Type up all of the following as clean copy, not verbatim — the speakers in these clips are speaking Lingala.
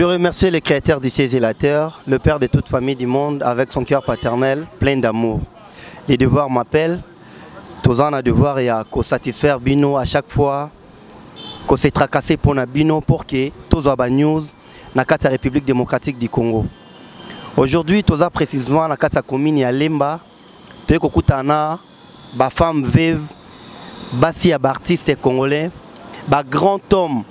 Je remercie le créateur du ciel et la terre, le père de toute famille du monde, avec son cœur paternel plein d'amour. Les devoirs m'appellent, tous en a devoir et à satisfaire Bino à chaque fois, qu'on s'est tracassé pour na Bino pour que tous les news na la République démocratique du Congo. Aujourd'hui, tous précisément na la commune ya Lemba, tu es ba femme veuve, basi artiste congolais, ba grand homme.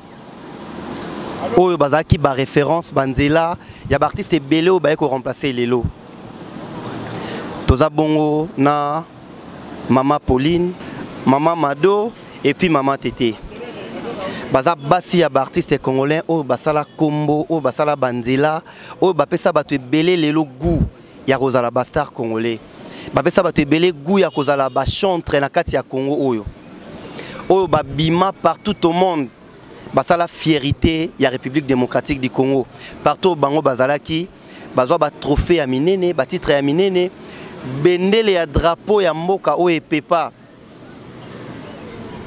Oyo bazaki ba référence banzela ya ba artiste belé o ba ko remplacer lelo. Toza bongo na maman Pauline, maman Mado et puis maman Tété. Baza basi ya ba artiste congolais o basala combo o basala banzela o ba pesa ba te belé lelo goût ya kozala bastar congolais. Ba pesa ba te belé goût ya kozala ba chantre na kati ya Congo oyo. Oyo ba bima partout au monde. Basa la fierté de la République démocratique du Congo. Partout au Bango Bazalaki, bazwa ba trophée à minene, ba titre à minene, bendele ya drapeau ya mboka o e pepa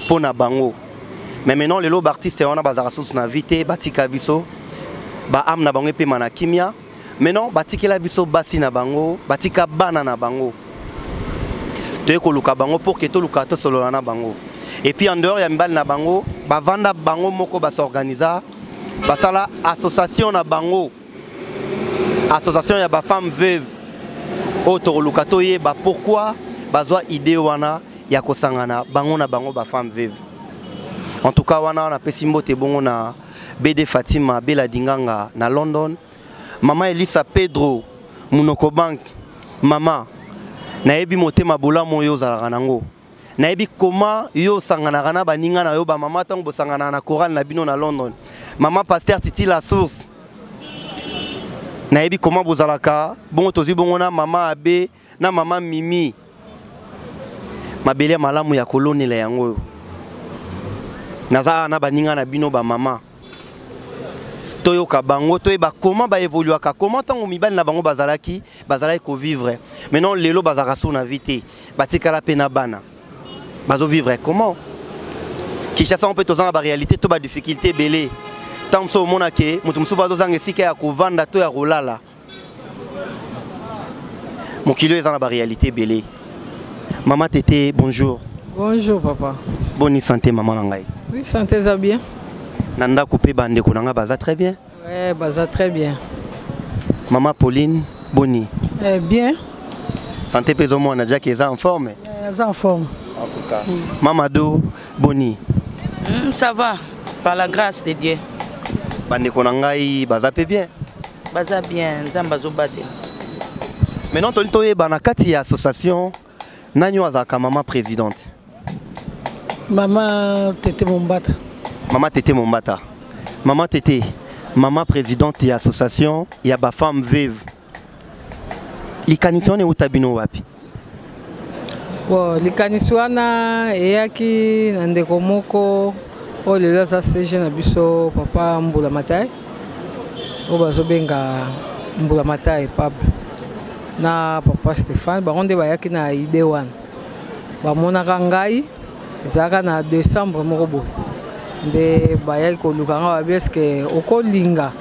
pona bango. Mais maintenant les lots artistes on a bazara sous na vite, batika biso, ba am na bango pe manakimia. Maintenant batikela biso basi na bango, batika bana na bango. Toye ko luka bango pour que to luka to solo na bango. Et puis en dehors, il y a mbal na bango, bavanda bango moko ba s'organisa, basala association na bango. Association ya ba femme veuve. Auto lukato ye ba pourquoi bazwa idée wana ya kosangana bango na bango ba femme veuve. En tout cas wana na pesimbo te bongo na BD Fatima Bela Dinganga na London. Maman Elisa Pedro Munoko Bank. Maman na ebi motema bola moyo za nango. Naebi comment yo sangana kana baninga na yo ba mama tango bo sangana na chorale na bino na London. Maman pasteur Titi la source. Naebi comment bozalaka bon tozi bongo na mama Abe na mama Mimi. Mabele malamu ya koloni la yango. Naza na baninga na bino ba mama. Toyo ka bango toyeba comment ba évoluer ka comment tango mibali na bango bazalaki ko vivre. Maintenant lelo bazaka so na vite. Batika la pena bana. Bazo vivre comment? Qui chasse on peut tous en la réalité, toute la difficulté belé. Tant que mon aké, mon tout souvent dans un estique à couvanda to ya rolala. Mon kilo est dans la réalité belé. Maman Tété, bonjour. Bonjour papa. Bonne santé maman nangai. Oui, santé ça bien. Nanda coupé bande konanga baza très bien. Ouais, baza très bien. Maman Pauline, boni. Bien. Santé peso mon a déjà qui est en forme. En forme. En tout cas. Mamadou, boni. Ça va, par la grâce de Dieu. Bande konangai baza pe bien. Baza bien, zambazo bate. Maintenant tontoye banakati association nanyo azaka maman présidente. Maman Tété Mombata. Maman Tété Mombata. Maman Tété, maman présidente de l'association, il y a ba femme veuve. Likanisione utabino wapi? Bon, likanisiwana eyaki na ndeko moko o lelo za CG na biso papa Mbula Matai. O bazo benga Mbula Matai papa. Na papa Stéphane baronde bayaki na idée wana. Ba monaka ngai zaka na décembre moko bo. Nde bayaki ko lukanga ba que okolinga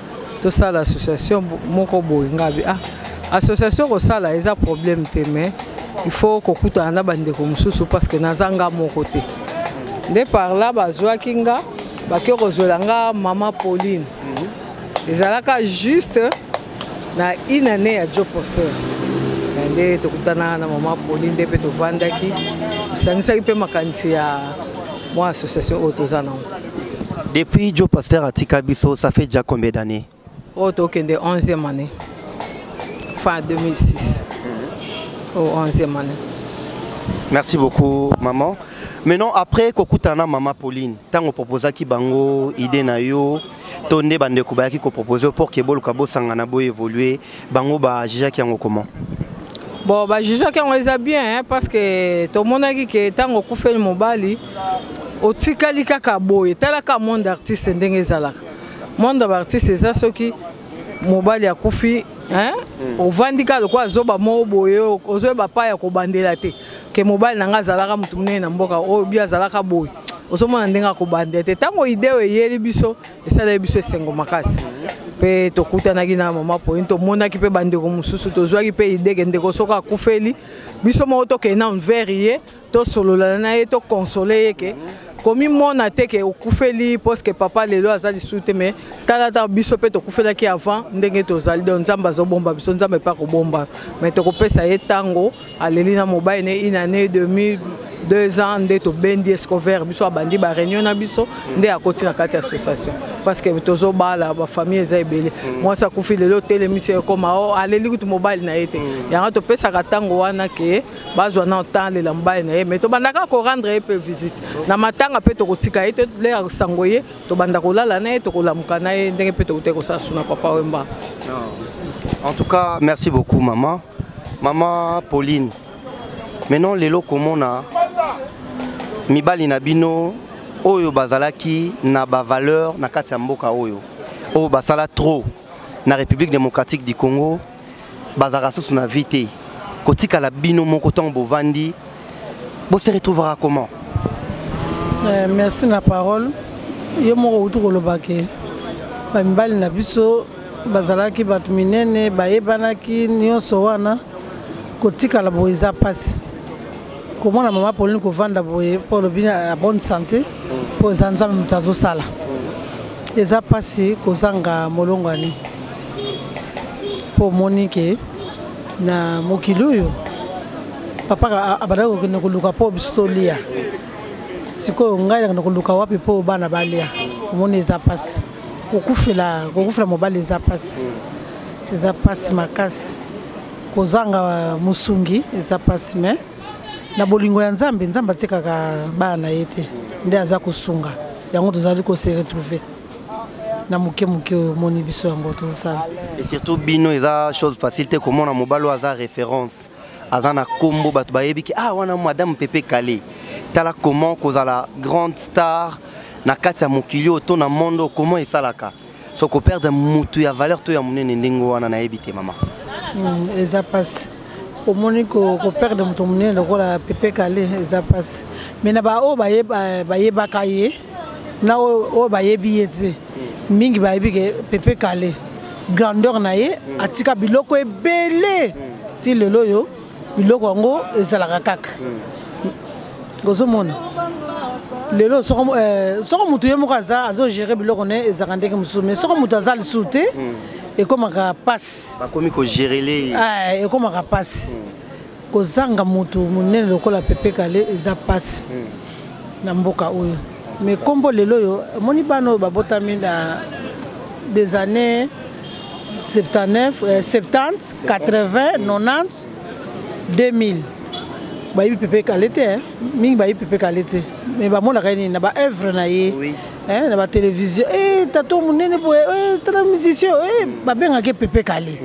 to sala association moko bo ngabi association ko sala eza problème te mais il faut que kuta na bande ko mususu parce que nazanga mon côté. De par là bazwa kinga bakyo kozolanga maman Pauline. Ezalaka juste na une année à job poster. Nde tokutana na maman Pauline de peto vandaki. Sangisa ipe makanisi ya moi association autozana. Depuis Joe Pasteur à Tikabiso, ça fait déjà combien d'années? Auto de 11e année. Fin 2006. Au 11e année. Merci beaucoup, maman. Maintenant, après Kokutana, maman Pauline, tant on proposa ki bango, idée na yo, tonde bande kubaya ki ko proposer pour que bol kabo sangana bo évoluer, bango ba jija ki yango comment? Bon, bah jija ki yango eza bien hein, parce que tout le monde a dit que tant on kufeli mobali, otikali kaka boye, talaka monde artiste ndenge ezalaka. Monde d'artiste eza soki mobali ya kufi hein? Ovandika lokwa zoba mo boye, ozoba pa ya ko bandela te. Que mobile nanga zalaka mutu munene na mboka o bia zalaka boy osomona ndenga ko bandete tango idée eyeli biso esala biso esengo makasi pe tokutanaki na mama Pauline tomonaki pe bandeko mosusu tozwaki pe idée ke ndeko soka akufeli biso moko tokende na envers ye tosolola na ye tokonsole ye ke komi mona te ke okufeli parce que papa lelo azali sute mais tala biso pe tokufelaki avant ndenge tozali donc nzambe azobomba biso nzambe pa kobomba mais tokopesa ye tango aleli na mobile ne une année demi 2 ans nde tobendi escover biso abandi ba réunion na biso nde akoti na kati association parce que tozobala ba famille eza ebele moi ça kufi lelo telemisi ekoma o aleli kutu mobile na yete yanga topesaka tango wana ke bazwa na temps lela mobile na ye mais tobandaka ko rendre ye pe visite na matanga pe tokotika ye le sango ye tobanda kolala na ye tokolamuka na ye ndenge pe tokote ko sasuna papa wemba. En tout cas merci beaucoup maman Pauline. Maintenant lelo komona mibali na bino oyo bazalaki na ba valeur na kati ya mboka oyo basala trop na République démocratique du Congo bazara sous na vite kotika la bino moko ton bovandi bo se retrouvera comment? Merci la parole yo moko utu kolobake ba mibali na biso bazalaki batu minene bayebanaki nyonso wana kotika la boiza passe. Comment la maman Pauline kovanda pour le bien la bonne santé pour zanza mutazo sala eza passé kozanga molongani pour Monique na mokiluyo papa abada ko kuluka po bistolia siko ngai na kuluka wapi po bana balia moni eza passé kokufela mobali eza passé makasi kozanga musungi eza passé mais na bolingo ya nzambe atikaka bana yete nde aza kosunga yango tozali ko se retrouver na muke moni biso yango tozala et surtout bino eza chose facilité comment na mobalo aza référence aza na kombo batu bayebiki wana madame Pepe Kale tala comment kozala grande star na kati ya mokili oto na mondo comment esalaka so ko perdre mutu ya valeur to ya munene ndengo wana na yebite mama eza passe au monico ko perdre mutu munene lokola Pepe Kale eza passe mais na ba o bayeba kaye na o bayebi yete mingi bayebi ke Pepe Kale grandeur na ye atika biloko ebele ti lelo yo biloko ngo ezalaka kaka gozomona lelo soko mutu ye moko azo gérer biloko ne ezalaka ndenge mosusu mais soko mutu azali sute et comme un passe bakomi ko gérer les et comme un passe kozanga mutu munene lokola Pepe Kale eza passe na mboka oyo mais kombo lelo yo moni bano babotami na des années 79 70 80 90 2000 bayi Pepe Kale te mingi bayi Pepe Kale te mais ba mona kani na ba œuvre na ye na ba télévision tato munene bo tra musicien ba benga ke Pepe Kale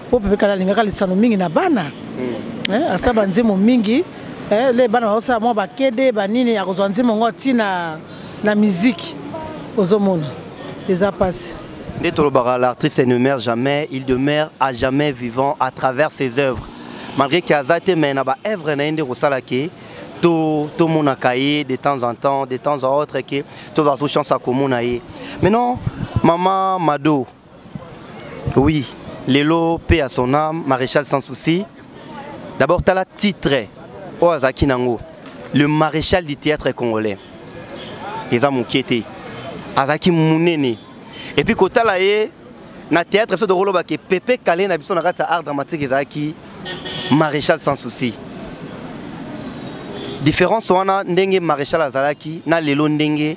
po Pepe Kale ngaka lisano mingi na bana asaba nzemo mingi les bana osa mo ba kede ba nini ya kozwa nzemo ngoti na musique ozomona eza passe l'artiste ne meurt jamais, il demeure à jamais vivant à travers ses œuvres. Malgré qu'il y a zate mais na ba œuvre na inde rosalake to mona kaye de temps en autre que to va sous chance à komona ye. Maintenant maman Mado. Oui, Lelo paix à son âme, maréchal sans souci. D'abord tu as la titre Oazaki Nango, le maréchal du théâtre congolais. Eza mokiete. Azaki munene. Et puis quand tu as na théâtre de Roloba qui Pepe Kale na biso na kati art dramatique ezaki maréchal sans souci. Différence wana ndenge maréchal azalaki na lelo ndenge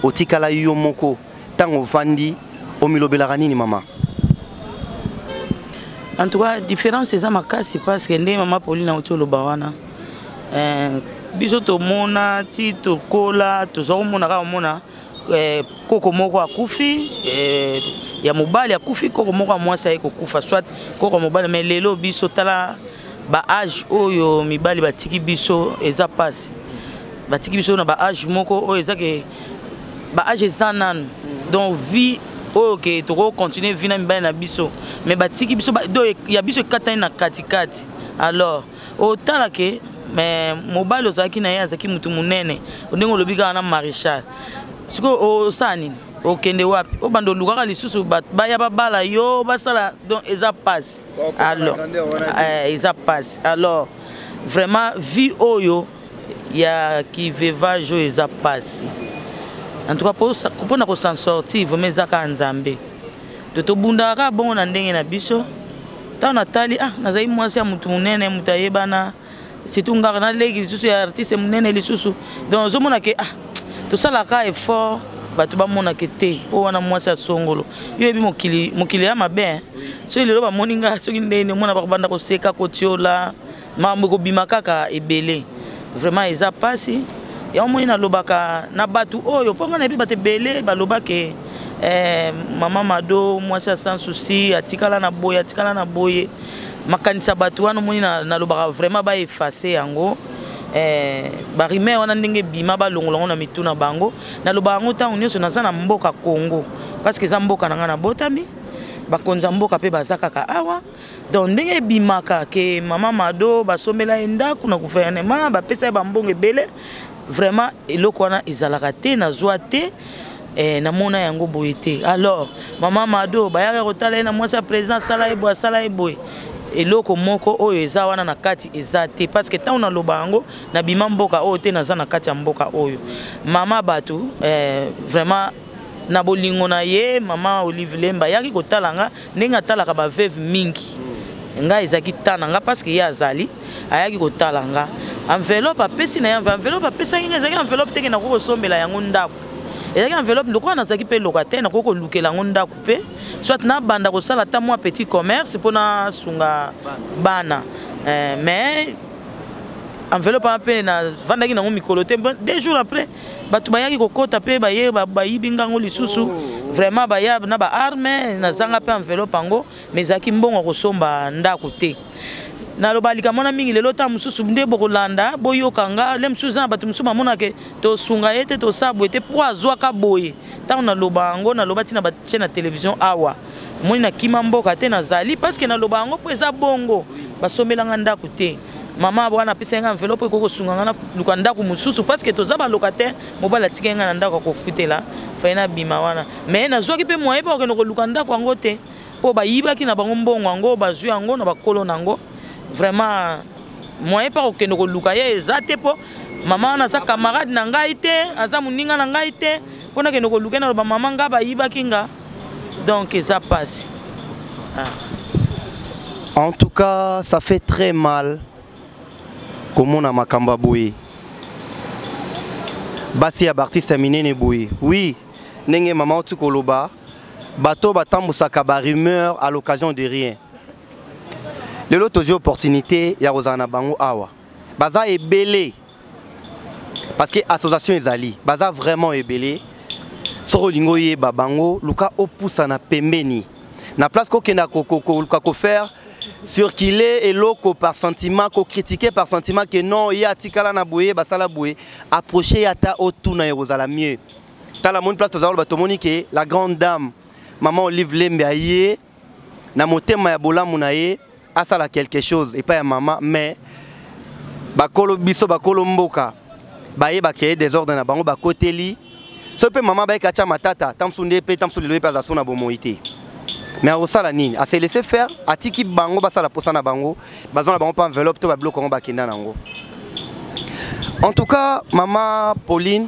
otikala yo moko tango vandi omilobelaka nini mama? En tout cas différence eza makasi parce que ndenge mama Pauline na otoloba wana biso to mona ti to kola to zo mona ka mona koko moko akufi ya mobali akufi koko moko mwasa eko kufa soit koko mobali mais lelo biso tala ba âge oyo mibali batiki biso eza passe batiki biso na ba âge moko oyo eza ke ba âge zanane donc vie oyo ke to continuer vie na mibali na biso mais batiki biso do ya biso katani na katikati alors o tala ke mais mobali ozaki na ye azaki mutu munene ndenge lobika na maréchal siko o sani okende wapi o bando lukaka lisusu baya babala yo basala donc eza passe alors eza passe alors vraiment vie oyo ya ki vivage oyo eza passe en tout cas pour na ko s'en sortir vous mezaka nzambe de to bundaka bongo na ndenge na biso ta natali nazai mwasi ya mutu munene mutayebana surtout ngaka na legi lisusu ya artiste munene lisusu donc zo mona ke to sala ka effort batu ba mona ke te o wana mwasi ya songolo yo ebi mokili ya mabe so ile ba moninga so ndene mona ba banda ko seka ko tiola mambo ko bima kaka ebele vraiment eza pasi ya moni na lobaka na batu oyo ponga na ebi bate belé ba lobake Maman Mado mwasi ya sans souci atikala na boye makanisa batu wana moni na lobaka vraiment ba effacer yango ba rime wana ndenge bima ba longolongo na mituna bango na lobaka ngo ta onyoso na sana mboka Congo parce que za mboka nanga na botami bakonza mboka pe bazaka ka awa donc ndenge bimaka ke Maman Mado basomela enda kuna gouvernement ba pesa ba mbongo ebele vraiment eloko wana ezalaka te na zwa te na mona yango boyete alors Maman Mado bayaka kotala na mwasi ya président sala eboy eloko moko oyo eza wana na kati eza te parce que tant on a lobango na bima mboka oyo te naza na kati ya mboka oyo mama batu vraiment na bolingo na ye Mama Olive Lemba yaki kotalanga ndenge atalaka ba veuve mingi nga ezaki tananga parce que ye azali ayaki kotalanga enveloppe apesi na enveloppe apesa ngi ezaki enveloppe teke na ko sombela yango ndako ezaki enveloppe ndoko na zaki pe locataire na ko lukela yango ndako pe soit na banda ko sala ta moi petit commerce pona sunga bana mais enveloppe pe na vandaki na ngo mikolo te 2 jours après batu bayaki kokota pe baye bayibinga ngo lisusu vraiment baya na ba arme na zanga pe enveloppe ngo mais zaki mbongo ko somba ndako te na lobalika mona mingi lelo ta mususu nde bokolanda boyokanga le mususu na batu mususu mamona ke to sunga ete to sabu ete po azwa ka boye ta na lobango na lobati na ba chaîne télévision awa moni na kima mboka te na zali parce que na lobango po eza bongo basomelanga ndako te mama bwana pesa nga enveloppe ko sunga na luka ndako mususu parce que to za ba locataire mobala tikenga na ndako ko futela faina bima wana mais na zwa ki pe moye ba ko luka ndako ngo te po ba yibaki na bango mbongo ngo bazwi ngo na bakolo nango vraiment moi pas aucun ko luka ye ezate po mama na sa camarade na ngai te aza muninga na ngai te pona ke no ko luka na ba mama nga ba yiba kinga donc ça passe en tout cas ça fait très mal comme on a makamba boye basi ya artiste minene boye oui nenge mama tu koloba bato batambusaka ba rumeur à l'occasion de rien. Le lot j'ai opportunité ya rozana bango awa baza ebelé parce que association ezali baza vraiment ebelé soko lingo ye babango luka opusa na pembeni na place ko kenda ko faire circuler eloko par sentiment ko critiquer par sentiment que non ya tikala na boye basala boye approcher yata otuna rozala mieux tala mon place tozalo batomoni ke la grande dame Maman Olive Lemba ye na motema ya bolamu na ye asala quelque chose et pas ya maman mais bakolo biso bakolo mboka baye ba créer des ordres na bango bakoteli so pe maman ba kacha matata tamsunde pe tamsuli loye pa sona bomoité mais osala nini a se laisser faire atiki bango basala posana bango bazona bango pa enveloppe to ba bloc ngo bakenda nango. En tout cas maman Pauline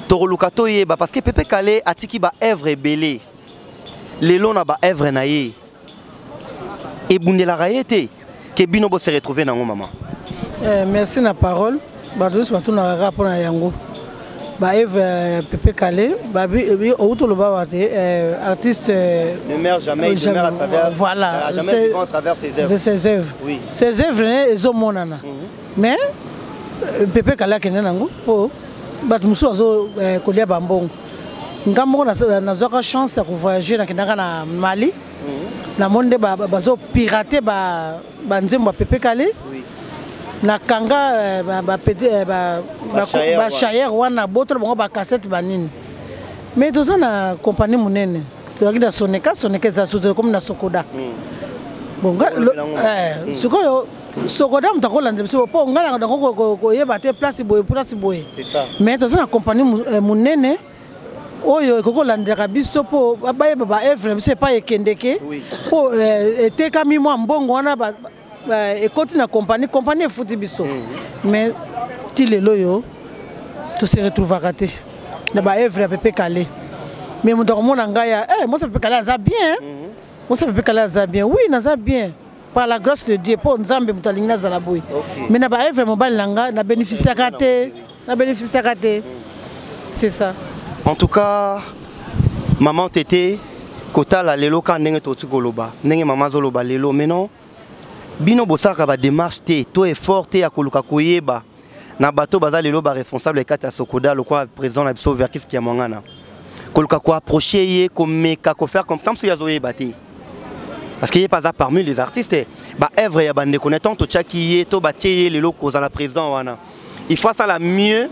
toroluka to ye ba parce que Pepe Kale atiki ba œuvre belé lelo na ba œuvre na ye et bundela raïté que bino bo se retrouver nango maman. Merci na parole badous batu na rapport na yango ba Eve Pepe Kale ba bi auto lo ba wate artiste ne meurt jamais il meurt à travers voilà jamais à travers ses œuvres oui ses œuvres ezo monana mais Pepe Kale kene nango po batu musu azo kolia bambongo ngamoko na zoka chance ya voyager na kinaka na Mali na monde bazo pirater ba nzembo Pepe Kale na kanga ba chayer wana boto bango ba cassette banini mais toza na compagnie munene to akida Soneka za soute comme na Sokoda bonga sikoyo Sokoda mutakola ndemso po ngana ndako ko yeba te place boye c'est ça mais toza na compagnie munene oyo kokolandela biso po bayeba ba evre biso epa ekendeke po etekami mwa mbongo wana ekoti na compagnie efuti biso mais ti lelo yo se retrouvera te na ba evre apepe kale mais moto akomona ngai moi ça peut kale aza bien moi ça peut kale aza bien oui naza bien par la grâce de Dieu po nzambe moto alingi nazala boy mais na ba evre mobile nanga na bénéficiaka te c'est ça. En tout cas, maman Tété, kota la lelo ka ndenge to tukoloba, ndenge maman zoloba lelo, mais non. Bino bosaka ba démarche te, to effort te akoluka koyeba. Na bato baza lelo ba responsable kata Sokoda, le quoi président na biso Verkis ki amongana. Koluka ko approcher ye, ko meka ko faire comme si yazoye baté. Parce qu'il y a pas parmi les artistes, ba œuvre ya bande connaissant to tchaki ye, to batie lelo ko za la président wana. Il faut ça la mieux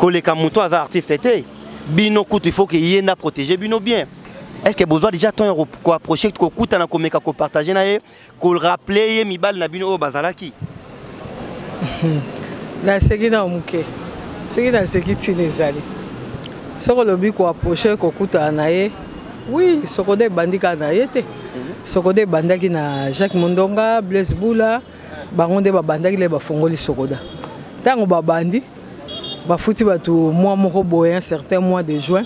que les camoutons à artistes étaient. Bino coûte, il faut qu'il y ait na protéger bino bien. Est-ce que besoin déjà ton ko approcher ko coûte na ko meka ko partager na ye ko rappeler mi bal na bino o bazalaki. Na segina omuke. Segina sekiti nezali. Soko lobi ko approcher ko coûte na ye. Oui, soko de bandika na ye te. Soko de bandaki na Jacques Mondonga, Blaise Boula, bango de bandaki le ba fongoli sokoda. Tango babandi bafuti bato mois moko boye un certain mois de juin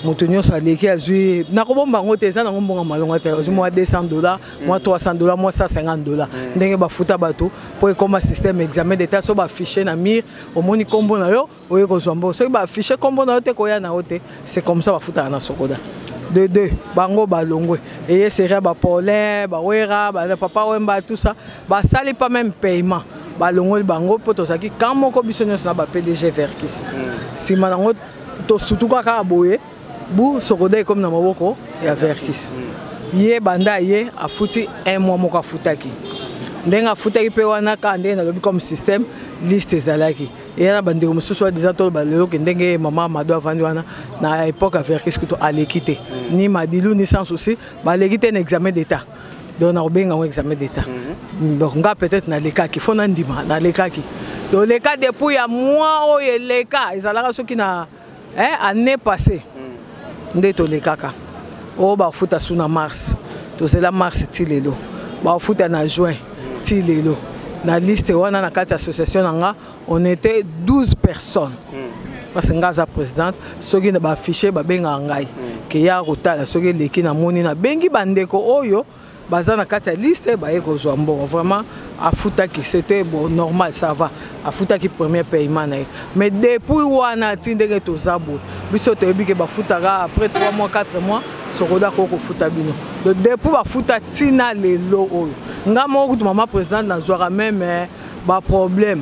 motonyo sa leki azui nakobomba ngo te za ngomba malonga te mois $200 mois $300 mois $150 ndenge bafuta bato pour comme système examen d'état so ba ficher na mire au moni kombo na yo oye ko zombo so ba ficher kombo na yo te ko ya na hote c'est comme ça bafuta na sokoda de deux bango balongwe et serait ba Paulin ba wera ba papa wemba tout ça ba sali pas même paiement balongoli bango po tozaki quand moko biso nyonso na ba PDG Verkis sima nango to surtout kaka boye bu sokoda comme na maboko ya Verkis ye banda ye afuti un mois moko afutaki ndenga afutaki pe wana ka ndenge na lobi comme système liste ezalaki et na bande mosusu wa déjà to balelo ke ndenge mama mado avandi wana na époque à Verkis que to alekite ni madilu ni sans souci balekite un examen d'état. Donc on a un examen d'état. Donc on a peut-être dans les cas qui font un dimanche, dans les cas qui. Dans les cas depuis un mois ou les cas, ils allaient ceux qui n'a année passée. Ndé to les cas. Oh bah fout à sous en mars. To c'est la mars tilelo. Bah fout en juin tilelo. Na liste on a na quatre associations on était 12 personnes. Parce que ngaza présidente ceux qui n'a pas affiché ba benga ngai. Que ya rota ceux qui les qui na moni na bengi bandeko oyo. Bazana kata liste ba eko zombo vraiment afuta qui c'était bon normal ça va afuta qui premier paiement mais depuis wana tindenge to zabo biso to ebike ba futaka après 3 mois 4 mois sokoda ko futa bino donc depuis ba futa tina lelo oyo ngamo ko maman président na zwara même ba problème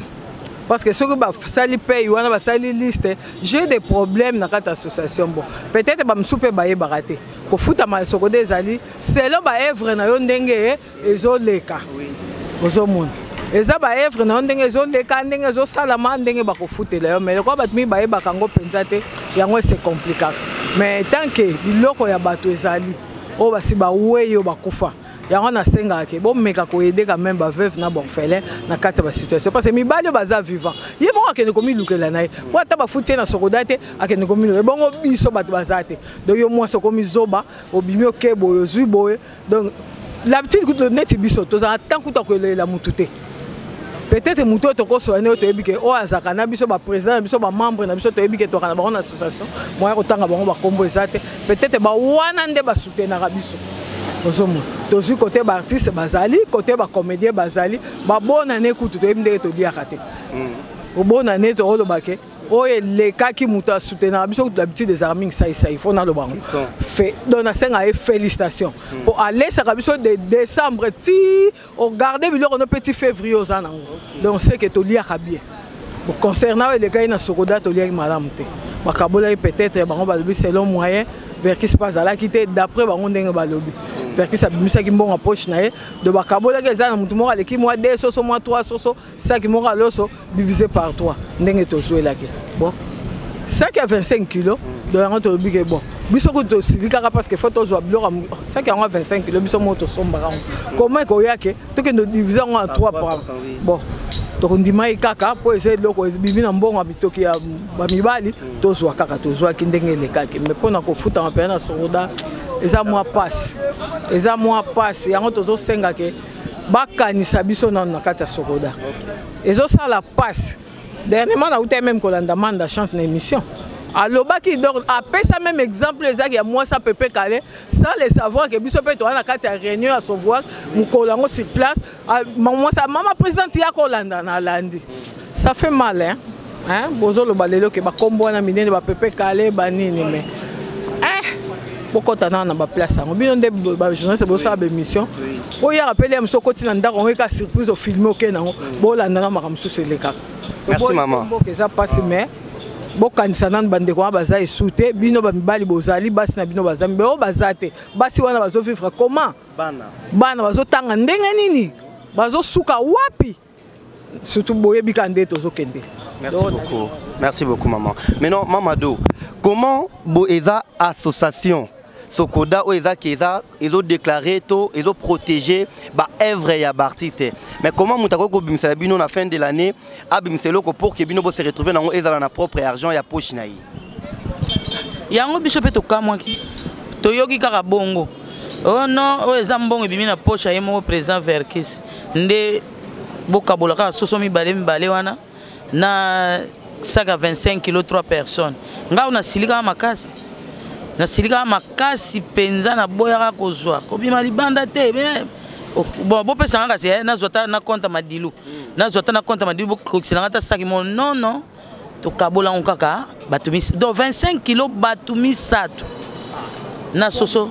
parce que ceux qui ba sali paye wana ba sali liste j'ai des problèmes na kata association bon peut-être ba msupe ba yebaraté ko futa ma sokoda ezali c'est là ba œuvre na yo ndenge ezoleka ozomona eza ba œuvre na ndenge ezoleka ndenge ezosalama ndenge ba ko futela yo mais ko batmi ba yebaka ngo penza te yango c'est compliqué mais tant que biloko ya bato ezali o basi ba weyo bakufa yango na senga ke bon meka ko aider quand même ba veuve na orphelin na kata ba situation parce que mi bali baza vivant ye mo akene komi lukela nae po ata ba futie na sokoda te akene komi lukela bongo biso bato bazate donc yo mo so komi zoba obimi okebo yo zui boye donc l'habitude que net biso to za tant que to ko la mutute peut-être muto to ko so ene to ebike o azaka na biso ba président biso ba membre na biso to ebike to kana ba association mo ya ko tanga bango ba kombo ezate peut-être ba wana nde ba soutenir biso. Tous côté artiste bazali, côté comédien bazali, bonne année écoute, tu aimes te dire à bonne année, tu le baquet. Oh, les cas qui m'ont soutenu, l'habitude des armées, ça, il faut dans le banc. Fait, dans la scène, félicitations. Pour aller, ça va de décembre, regardez, on a petit février aux ans. Donc, c'est que tu lis à bien. Concernant les cas, il y a Sokoda, tu lis à madame. Makabola peut-être, c'est le moyen. Verkis pas à la quitter d'après on dengue balobi Verkis a mis ça qui m'ont approche naé de bakabola que ça mutumo ale qui moi 2 soso moi 3 soso ça qui m'aura loso divisé par 3 dengue to jouer là bon sac à 25 kg donc on dit que bon biso ko to silika parce que faut to zo biloko sac à 25 kg biso moto sombaka comment ko yake to que nous divisons en 3 par bon donc on dit mai kaka pour essayer de loko bibi na mbongo bitoki ya bamibali to zo kaka to zo ki ndenge le kaka mais pona ko futa en pena soda eza moi passe yango to zo senga ke bakanisa biso na kati ya sokoda ezo sala passe dernièrement na outé même kolanda manda chante na émission alors baki donc après ça même exemple les a moi ça peut calé sans les savoir que biso peut na kati ya réunion à savoir mukolango sur place moi ça maman présidente ya kolanda na landi ça fait mal hein bozo lo balelo ke ba kombo na minene ba pepe calé ba nini mais pourquoi tu as une place? On a des journalistes qui ont une mission. On a rappelé que tu as une surprise au film. Merci maman. Ça passe mais bon quand ça n'a pas de quoi baza souté bino bali bozali basi na bino bazami be o bazate basi wana bazo vivre comment bana bazo tanga ndenge nini bazo suka wapi surtout boye bikande tozo kende. Merci beaucoup. Merci beaucoup maman. Maintenant Mamadou, comment Boeza association Sokoda ou Eza Keza, ils ont déclaré tout, ils ont protégé bah œuvre et artiste. Mais comment Moutako ko bimsela bino na fin de l'année, a bimselo ko pour que bino bo se retrouver dans Eza na propre argent ya poche na yi. Yango biso pe to kamwa ki. To yoki kaka bongo. Oh non, o Eza mbongo bimi na poche ya mo président Verkis. Nde boka bolaka sosomi balé wana na sac à 25 kg 3 personnes. Nga una silika makasi. Na silika makasi penza na boyaka kozwa kobima libanda te bon bo pesa ngaka se na zota na compte madilu na zota na compte madilu ko silanga ta saki mon non to kabola on kaka batumi donc 25 kg batumi sato na soso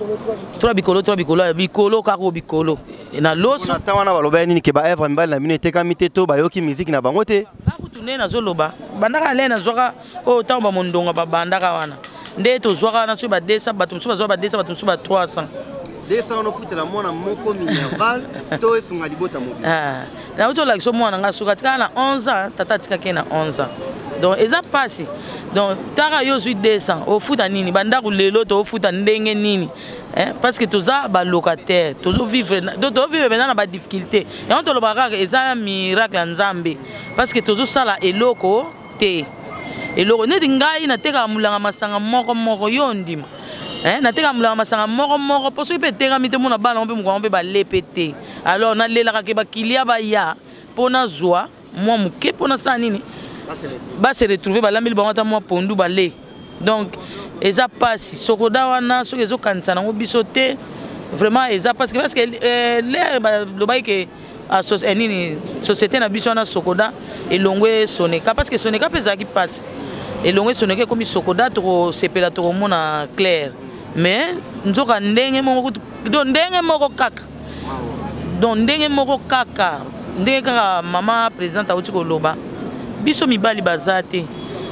3 bikolo kako bikolo na loso na tawana baloba nini ke ba œuvre mbali na minute kamite to bayoki musique na bango te ba kutune na zoloba bandaka le na zoka o tamba mondonga ba bandaka wana nde to zoka na so ba 200 batum so ba 200 batum so ba 300 200 no futela mona moko minerval to esunga libota mobi na uto la so mona nga suka tika na 11 ans tata tika ke na 11 ans donc eza passé donc tara yo 200 au futa nini banda ku lelo to futa ndenge nini parce que toza ba locataire tozo vivre maintenant na ba difficulté et on to lo baka eza miracle nzambe parce que tozo sala eloko te eloko neti ngai na teka mulanga masanga moko yo ndima na teka mulanga masanga moko poso ipe teka mite mona bana mpe mukwa mpe ba lepete alors na lela ka ke ba kilia ba ya pona zwa moi muke pona sa nini ba se retrouver ba lamili ba mata moi pondu ba le donc eza pasi sokoda wana soki ezo kanisa nango biso te vraiment eza parce que le lo ba ke nini société na biso na sokoda elongwe soneka parce que soneka pesa ki passe elongwe soneka comme sokoda to sepela to mona clair mais nzoka ndenge moko do ndenge moko kaka donc ndenge moko kaka ndenge kaka mama présidente auti ko loba biso mibali bazate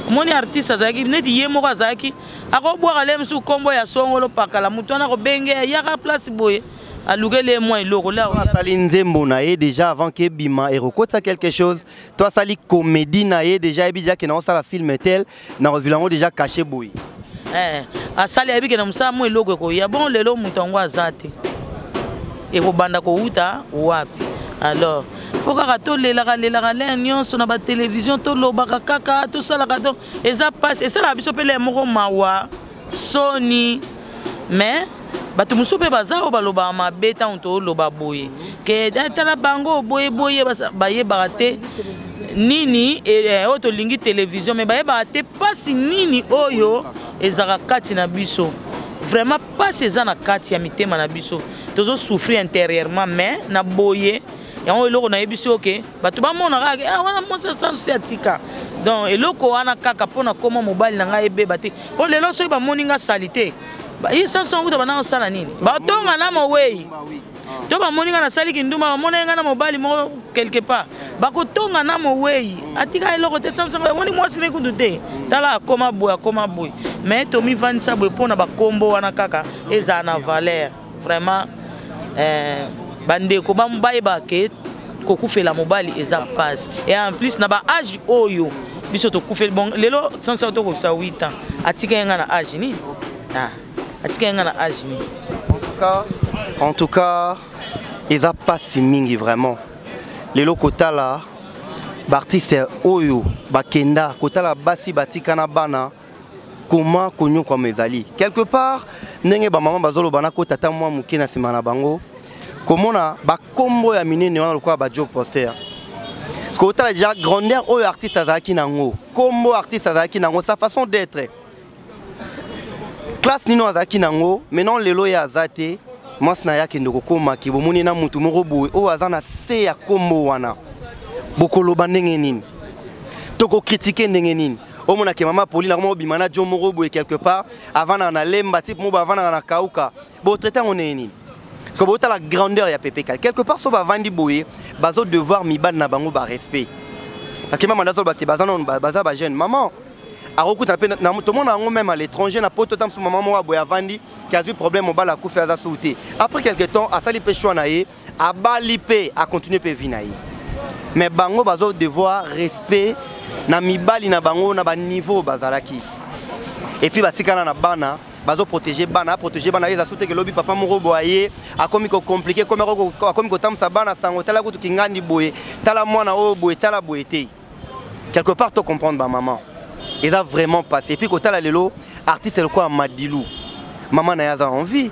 moni artiste azaki neti ye moko azaki akobwaka le msu kombo ya songolo pakala mutu ana ko benge ya ka place boye alugele moi loko là sali nzembo na ye déjà avant que bima erokota quelque chose toi sali comédie na ye déjà ebija ke na sala film tel na revilango déjà caché boy asali abi ke na musa moi loko ko ya bon lelo mutu ngo azate e ko banda ko uta wapi alors faut que to lela nyonso na ba télévision to lobaka kaka to sala ka donc eza passe et ça la biso pele moko mawa soni mais batu musupe bazao baloba mabeta onto loba boye ke tala bango boye baye barate nini oto lingi télévision mais baye barate pasi nini oyo ezaka kati na biso vraiment pas eza na kati ya mitema na biso tozo souffrir intérieurement mais na boye yango eloko na yebiso ke batu ba mona ka wana monsa sans atika donc eloko wana kaka pona koma mobali na ngai ebeba te po lelo so ba moninga salite ba yi sanso nguta bana osala nini ba tonga na mowei to ba moninga na sali kinduma ba mona nga na mobali mo quelque part ba ko tonga na mowei atika eloko te sanso moni mwasi ne kundu te tala koma boy mais to mi vanisa boy pona ba kombo wana kaka eza na valeur vraiment bande ko ba mbaye ba ke kokufela mobali eza passe et en plus na ba âge oyo biso to kufeli bon lelo sans ça to ko sa 8 ans atika nga na âge ni atika nga na âge ni en tout cas ils a pas si mingi vraiment lelo kota la artiste oyo bakenda kota la basi batika na bana comment konyo comme ezali quelque part ndenge ba maman bazolo bana ko tata moi muke na sima na bango komona ba kombo ya minene wana lokwa ba job poster parce que otala déjà grandeur oyo artiste azaki nango kombo artiste azaki nango sa façon d'être classe nino azaki nango maintenant lelo ya azate masna yake ndoko koma ki bomoni na mutu moko boye o azana se ya kombo wana bokoloba ndenge nini toko critiquer ndenge nini omona ke mama Pauline na bimana jo moko boye quelque part avant na lemba type mo avant na kauka bo traiter on nini parce que bota la grandeur ya PPK quelque part so ba vandi boye bazo devoir mibal na bango ba respect parce que maman dazo ba ke bazana baza ba jeune maman a recoute pe na tout monde ngo même à l'étranger na poto tam so maman mo boye avandi qui a eu problème au bala ku faire za sauter après quelque temps a sali pe choix na ye a bali pe a continuer pe vinayi mais bango bazo devoir respect na mibali na bango na ba niveau bazalaki et puis batikana na bana bazo protéger bana ils asouté que lobi papa moko boye akomi ko compliqué comme akomi ko tamsa bana sango tala kutu kingandi boye tala mwana o boye tala boyete quelque part to comprendre ba maman ils a vraiment passé et puis ko tala lelo artiste le quoi Madilou maman na yaza envie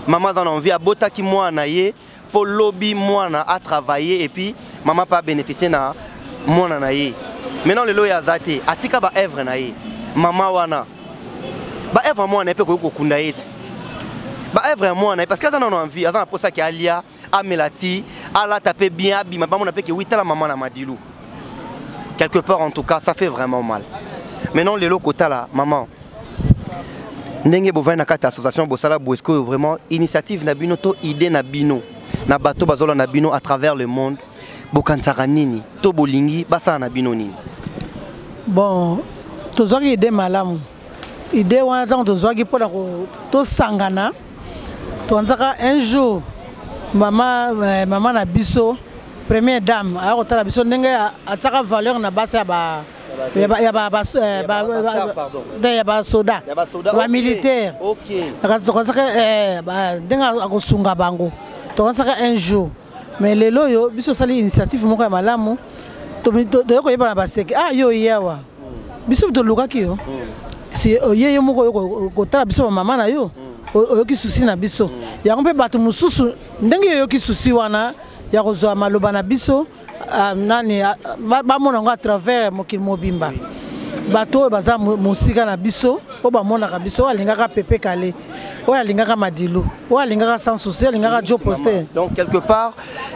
maman a envie abota ki mwana ye pour lobby mwana a travailler et puis maman pas bénéficier na mwana na ye maintenant lelo ya zate atika ba œuvre na ye maman wana ba œuvre mwana pe ko kunda yete ba œuvre mwana parce que ça non envie azana pour ça ki alia amelati ala taper bien abima ba mona pe ki wita la maman na Madilou quelque part en tout cas ça fait vraiment mal maintenant lelo kota la maman ndenge bovana na kata association bosala boesko vraiment initiative na bino to idée na bino na bato bazola na bino à travers le monde bokansaka nini to bolingi basa na bino nini bon tozwaki idée malamu idée wana ntango tozwaki mpona tosangana twanzaka un jour mama na biso première dame aya kotala biso ndenge atiaka valeur na basi ya basoda bamilitaire kasi tokonsaka ndenge akosunga bango tokonsaka un jour mais lelo yo biso sali initiative moko ya malamu toyo koyeba na baseke yo yawa biso tolukaki yo si ye yo moko yo kotala biso mama na yo oyoki susi na biso yango mpe bato mosusu ndenge yoyoki susi wana ya kozwa maloba na biso nani bamona yango à travers mokili mobimba bato oyo baza mosika na biso oyo bamonaka biso oyo alingaka pepe kale oyo alingaka Madilou oyo alingaka sans souci alingaka Joe Poster donc quelque part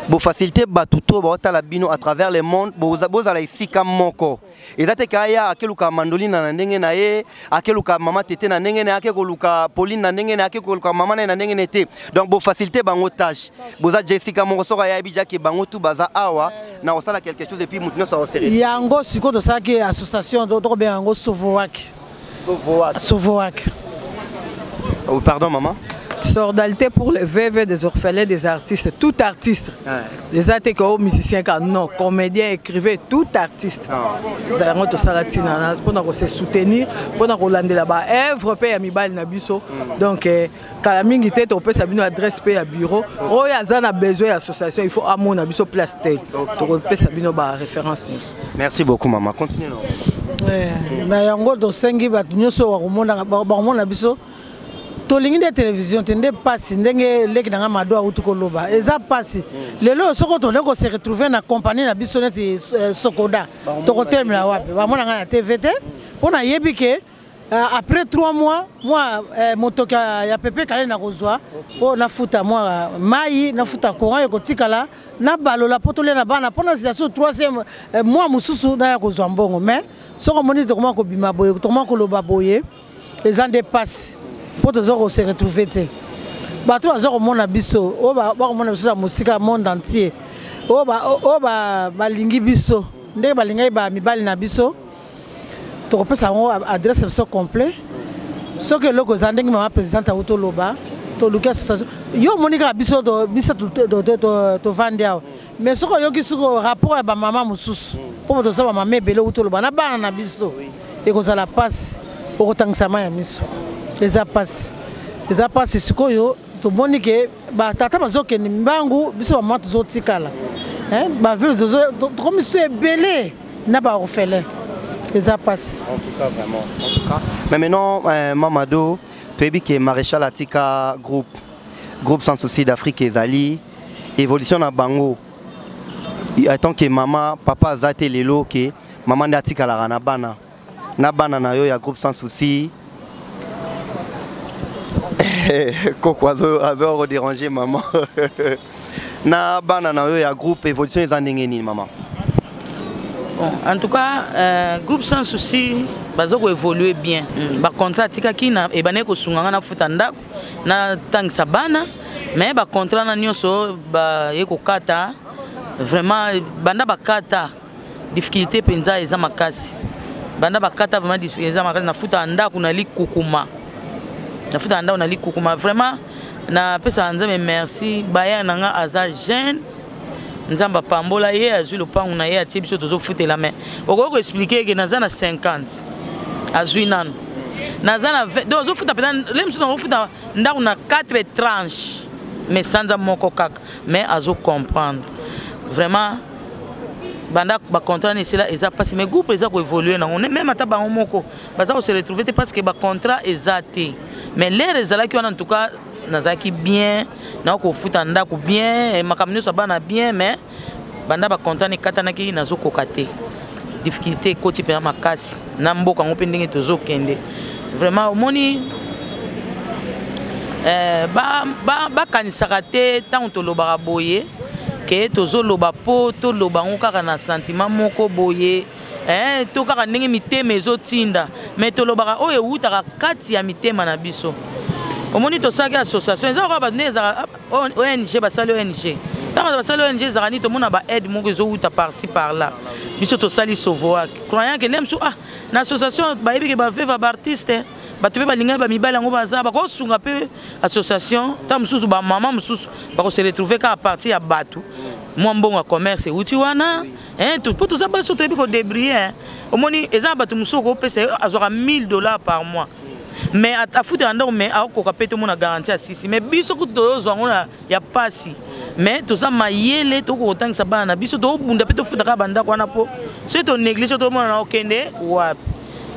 bo facilité batuto baotala bino à travers le monde bozala isika moko ezate kaya akeluka mandoline na ndenge na ye akeluka mama tete na ndenge na akekoluka Pauline na ndenge na akekoluka mama na ndenge nete donc bo facilité bango tâche boza Jessica moko soka ya bija ke bango tu baza awa na osala quelque chose et puis mutunyo sa osere yango siko to saki association to be yango Sovowak oh pardon maman Solidarité pour les veuves des orphelins des artistes, tout artiste. Les artistes musiciens, non, comédiens, écrivains, tout artiste. Ils ont tout ça pour se soutenir, pour nous là-bas. Œuvre paye à Mibal Nabiso. Donc, quand la mingi tête, on peut s'abonner à l'adresse paye à bureau. Oh, il y a besoin d'association, il faut à mon Nabiso place tête. Donc, on peut s'abonner à référence. Merci beaucoup, maman. Continuez. Na yango to sengi bat nyoso wa komona biso tolingi de télévision tende pasi ndenge leki nanga mado autu koloba eza pasi lelo soko to leko se retrouver na compagnie na biso neti Sokoda to ko termina wapi ba mona nga na TVT pona yebi ke après 3 mois moi motoka ya pepe kale na kozwa po na futa moi mai na futa courant yoko tikala na balola potole na bana pona situation 3e mois mususu na ya kozwa mbongo mais soko moni to comment ko bima boye to comment ko loba boye les en dépasse pour te se retrouver te bato azoko mona biso o ba mona biso na musika monde entier o ba balingi biso ndenge balingai ba mibali na biso to ko pesa ngo adresse biso complet ce que loko zandenge mama présidente auto loba to luka association yo monika biso to bisa to vandia mais ce que yo ki suko rapport ba mama mususu mpo moto oza bamama ebele outi oloba na bana na biso ekozala mpasi okotangisa mai ya miso eza mpasi sikoyo tomoni ke batata bazokende mbangu biso bamama tozotikala bavile tokomi so ebele na baorphelin eza mpasi. En tout cas, vraiment. En tout cas. Mais maintenant, Mamadou, tu as dit que Maréchal Atika groupe sans souci d'Afrique et Zali, évolution à Bango. Tant que maman, papa Zate Lelo, que maman d'Atika la Ranabana. Nabana na yo ya groupe sans souci. Koko azo redéranger maman. Nabana na yo ya groupe évolution et Zandengeni maman. Bon, en tout cas, groupe sans souci, bazoko évoluer bien. Ba contrat tika kina e bané ko sunganga na futanda na tangisa bana, mais ba contrat na nyonso ba yeko kata vraiment banda ba kata difficulté penza eza makasi. Banda ba kata vraiment difficulté eza makasi na futanda kuna likukuma. Na futanda na likukuma vraiment na pesa nzambe merci baya nanga aza jeune. Nzamba pambola ye azui le pangu na ye atie biso tozo futer la main. Oko expliquer que naza na 50 azui nanu. Naza na 20 donc zo futa peut-être les mso na futa ndako na 4 tranches mais sans moko kaka mais azo comprendre. Vraiment banda ba contrat ni cela eza passé mais groupe eza ko évoluer na on même ata ba moko baza ko se retrouver parce que ba contrat eza té mais les ezala ki wana en tout cas nazaki bien na ko futa ndako bien makamino so bana bien mais banda ba contane katanaki nazo kokate difficulté koti pe makasi na mboka ngope ndenge tozo kende vraiment omoni ba kanisaka te tant to loba boye ke tozo loba po to loba ngokaka na sentiment moko boye to kaka ndenge mitema ezotinda mais to loba oyo utaka kati ya mitema na biso. Omoni to saki association ezaka ba neza ONG basali ONG tant basali ONG zakani to mona ba aide moko zo uta par-ci par-là biso to sali Sovoak croyant que nem su na association ba yebi ke ba veva ba artiste ba to ba linga ba mibala ngo baza ba ko sunga pe association tant mususu ba mama mususu ba ko se retrouver ka partie ya batu moi mbongo commerce uti wana tout pour tout ça ba so to yebi ko débrouiller omoni ezaba batu mususu ko pesa azora $1000 par mois. Mais à foutre en mais à quoi péter mon garantie à 6 mais biso ko to zongo na ya pasi mais tout ça mayele to ko tang sa bana biso to bunda peto futa banda ko na po c'est to néglige to mona okende wa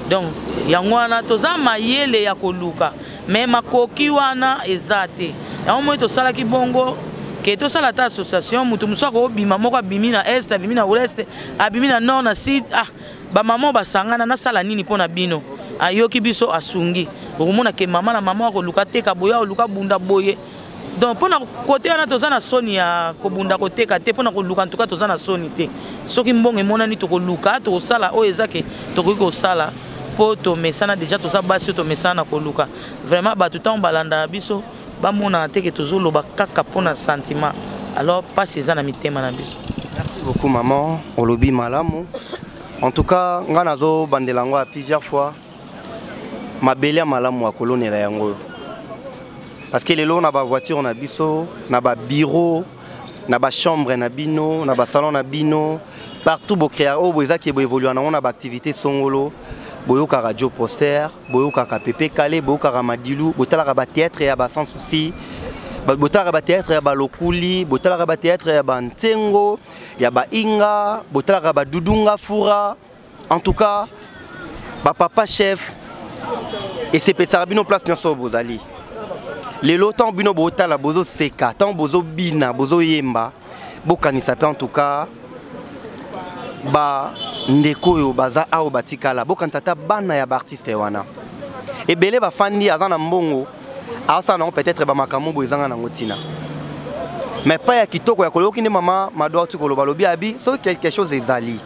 donc yangwana to za mayele ya koluka mais makoki wana ezate ya mo to sala ki bongo ke to sala ta association mutu muso ko bima moko bimi na est bimi na ouest abimi na nord na sud ba maman ba sangana na sala nini pona bino ayoki biso asungi okomona ke mama na mama ko luka teka boya luka bunda boye donc pona côté ana toza na soni ya ko bunda ko teka te pona ko luka en tout cas toza na soni te soki mbongo emonani to ko luka to sala o ezake to ko sala po to mesana déjà toza basi to mesana ko luka vraiment ba tout temps balanda biso ba mona te ke tozo loba kaka pona sentiment alors pas ces ana mitema na biso. Merci beaucoup maman olobi malamu en tout cas ngana zo bandelango à plusieurs fois. Ma belle malamu wa kolone la yango parce que les lots na ba voiture na biso na ba bureau na ba chambre na bino na ba salon na bino partout bo créer o boza ki bo évoluer na ba activité songolo boyo ka radio poster boyo ka pepe calé boyo ka madilu botala ka ba théâtre ya ba sans souci botala ba théâtre ya ba lokuli botala ba théâtre ya ba ntengo ya ba inga botala ka ba dudunga fura en tout cas ba papa chef. Et c'est peut-être bino place nyonso bozali. Les lots bino bota la bozo seka, tant bozo bina, bozo yemba, bokanisa pe en tout cas ba ndeko yo baza ao batika la bokantata bana ya artiste wana. Et belé ba fandi azana mbongo, asa non peut-être ba makambo bozanga na ngotina. Mais pas ya kitoko ya koloki ne mama madoa tu koloba lobi abi, so quelque chose ezali.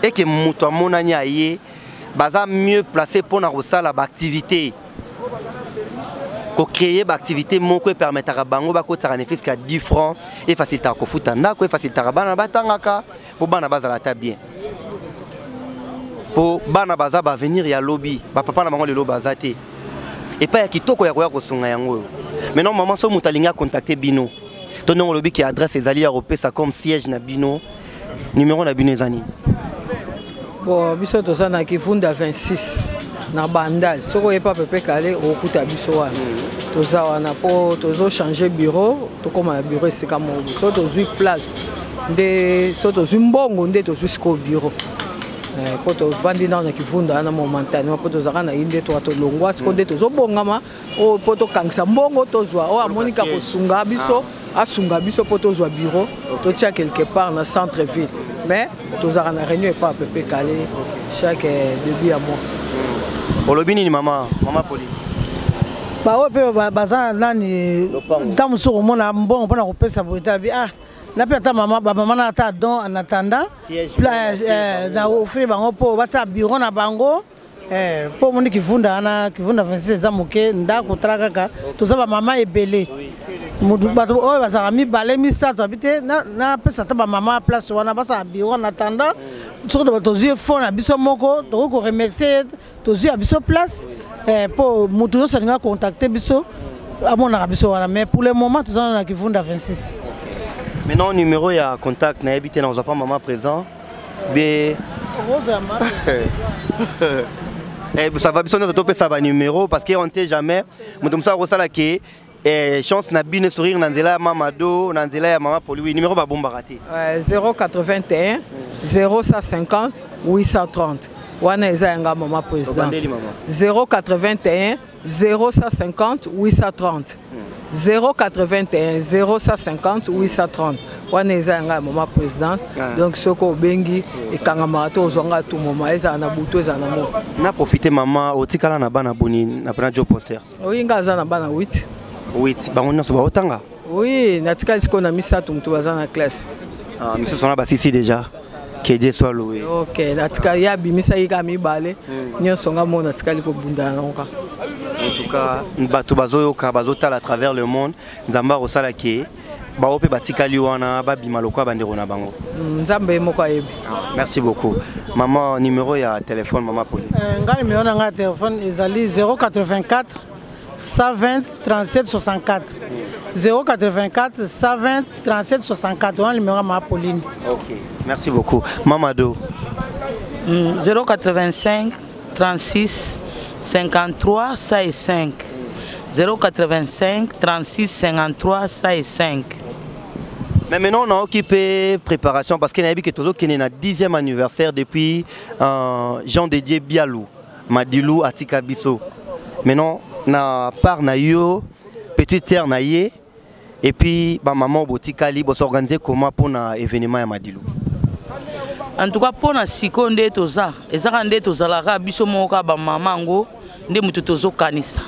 Et que muto amona nya ye baza mieux placé pour na rosala ba activité ko créer ba activité moko permettre à bango ba ko tsara néfice ka 10 francs et faciliter ko futa ndako et faciliter bana batangaka pour bana bazala ta bien pour bana baza ba venir ya lobby ba papa na bango le lobby bazate et pas ya kitoko ya ko sunga yango maintenant maman so mutalinga contacter bino tonon lobby qui adresse les alliés européens ça comme siège na bino numéro na bino ezani Bon, biso toza na Kivunda 26 na Bandal. Soko yepa pepe kale okuta biso wana. Toza wana po tozo changer bureau, to koma bureau esika moko. So tozwi place. Nde so tozwi mbongo nde tozwi siko bureau. Po tovandi na Kivunda na momentanément po tozaka na inde to longwa siko nde tozobongama o po to kangisa mbongo tozwa o amonika kosunga biso asunga biso po tozwa bureau to tia quelque part na centre ville. Mais tozaka na réunion pas pepe calé chaque début à mois. Olobini ni maman Pauline. Ba o pe baza nani tamu soko mona mbongo pona kopesa boita bi na pe ta maman ba maman na ta don en attendant na offrir bango po bata bureau na bango po moni Kivunda 26 za moke ndako trakaka toza ba maman ebele mudu bato o bazaka mi balé mi sato habité na pesa ta ba maman place wana basa bureau en attendant surtout bato yeux fond na biso moko to ko remercier to yeux biso place pour mudu so nga contacter biso amona biso wana mais pour le moment toza na Kivunda 26. Maintenant numéro ya contact na habité na pas maman présent be ça va besoin de toper ça va numéro parce qu'on ne sait jamais mudu ça rosala ke chance na bine sourire nanzela mamado nanzela ya maman Pauline numéro ba bomba raté 081 0150 830 wana eza nga maman président 081 0150 830 081 0150 830 wana eza nga maman président donc soko bengi ekangama to ozonga tout moment eza na buto eza na mo na profiter maman otikala na bana boni na pana job poster oui nga za na bana 8 bango nyonso baotanga oui natikali siko na misato mutu baza na classe miso sona basisi déjà que Dieu soit loué. Ok, natikali ya bimisa yika mibale nyonso nga mo natikali ko bunda nonka. En tout cas bato bazoyoka bazotala à travers le monde nzamba rosala ke baope batikali wana babima lokwa bandero na bango nzambe moko ayebi. Merci beaucoup maman numéro ya téléphone maman Pauline nga numéro na téléphone ezali 084 120 37 64 084 120 37 64 on numéro ma Pauline. OK, merci beaucoup Mamado 085 36 53 5 085 36 53 5. Mais maintenant on a occupé préparation parce qu'il y a que toujours qui est na 10e anniversaire depuis Jean Dédié Bialou Madilou Atika Biso. Maintenant na part na yo petite sœur na ye et puis ba maman botikali bo s'organiser comment pour na événement ya Madilou. En tout cas pour na siko nde toza ezaka nde tozalaka biso moka ba mamango nde mutu tozo kanisa